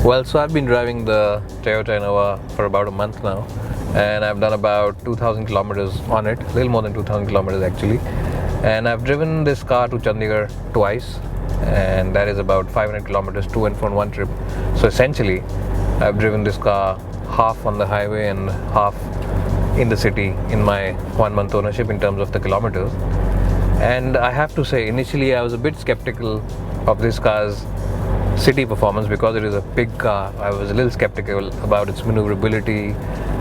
Well, so I've been driving the Toyota Innova for about a month now, and I've done about 2,000 kilometers on it, a little more than 2,000 kilometers actually. And I've driven this car to Chandigarh twice, and that is about 500 kilometers to and from one trip. So essentially, I've driven this car half on the highway and half in the city in my 1 month ownership in terms of the kilometers. And I have to say, initially I was a bit skeptical of this car's city performance because it is a big car. I was a little skeptical about its maneuverability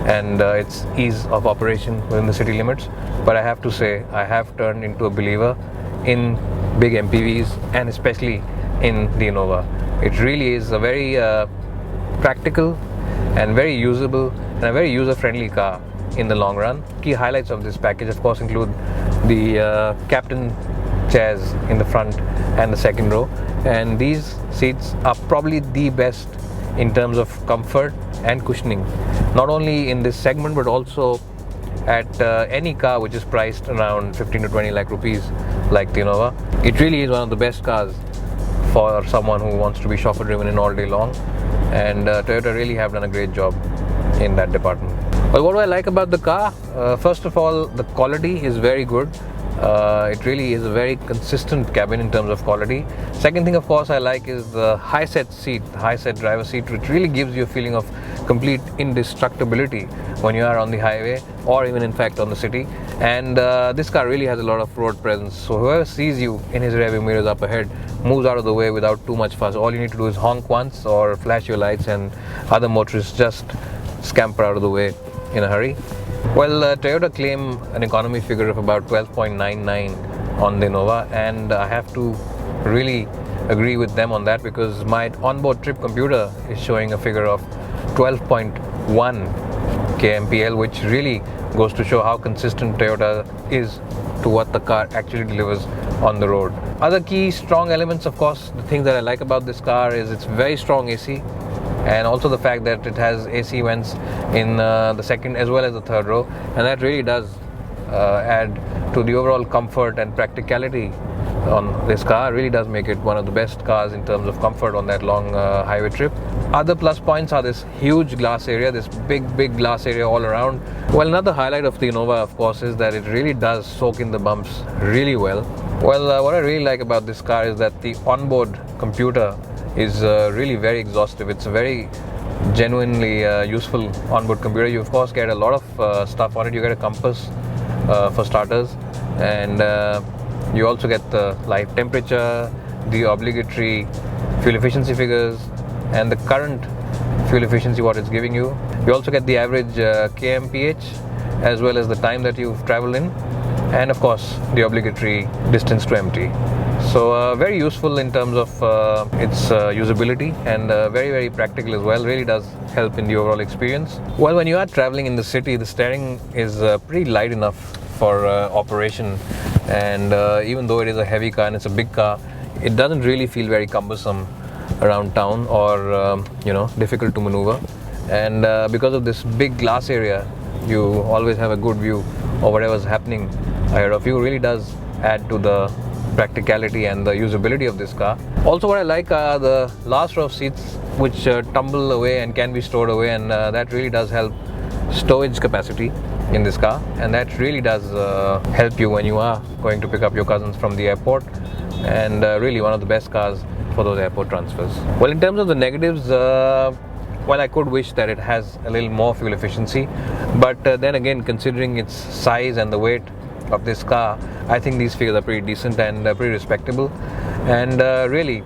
and its ease of operation within the city limits. But I have to say, I have turned into a believer in big MPVs and especially in the Innova. It really is a very practical and very usable and a very user-friendly car in the long run. Key highlights of this package of course include the captain chairs in the front and the second row, and these seats are probably the best in terms of comfort and cushioning, not only in this segment but also at any car which is priced around 15 to 20 lakh rupees like the Innova. It really is one of the best cars for someone who wants to be chauffeur driven in all day long, and Toyota really have done a great job in that department. Well, what do I like about the car? First of all, the quality is very good. It really is a very consistent cabin in terms of quality. Second thing of course I like is the high set seat, the high set driver seat, which really gives you a feeling of complete indestructibility when you are on the highway or even in fact on the city. And this car really has a lot of road presence, so whoever sees you in his rearview mirrors up ahead moves out of the way without too much fuss. All you need to do is honk once or flash your lights and other motorists just scamper out of the way in a hurry. Well, Toyota claim an economy figure of about 12.99 on the Innova, and I have to really agree with them on that because my onboard trip computer is showing a figure of 12.1 kmpl, which really goes to show how consistent Toyota is to what the car actually delivers on the road. Other key strong elements, of course, the things that I like about this car is its very strong AC, and also the fact that it has AC vents in the second as well as the third row, and that really does add to the overall comfort and practicality on this car. It really does make it one of the best cars in terms of comfort on that long highway trip. Other plus points are this huge glass area, this big glass area all around. Well, another highlight of the Innova of course is that it really does soak in the bumps really well. Well, what I really like about this car is that the onboard computer is really very exhaustive. It's a very genuinely useful onboard computer. You of course get a lot of stuff on it. You get a compass for starters, and you also get the live temperature, the obligatory fuel efficiency figures, and the current fuel efficiency what it's giving you. You also get the average kmph as well as the time that you've traveled in, and of course the obligatory distance to empty. So very useful in terms of its usability, and very practical as well. Really does help in the overall experience. Well, when you are traveling in the city, the steering is pretty light enough for operation, and even though it is a heavy car and it's a big car, it doesn't really feel very cumbersome around town or difficult to maneuver. And because of this big glass area, you always have a good view of whatever's happening ahead of you. It really does add to the practicality and the usability of this car. Also, what I like are the last row of seats which tumble away and can be stored away, and that really does help storage capacity in this car, and that really does help you when you are going to pick up your cousins from the airport, and really one of the best cars for those airport transfers. Well, in terms of the negatives, well, I could wish that it has a little more fuel efficiency, but then again, considering its size and the weight of this car, I think these figures are pretty decent and pretty respectable, and really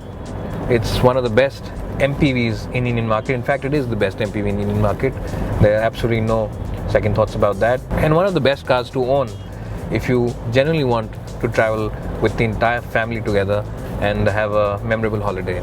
it's one of the best MPVs in Indian market. In fact, it is the best MPV in Indian market. There are absolutely no second thoughts about that, and one of the best cars to own if you genuinely want to travel with the entire family together and have a memorable holiday.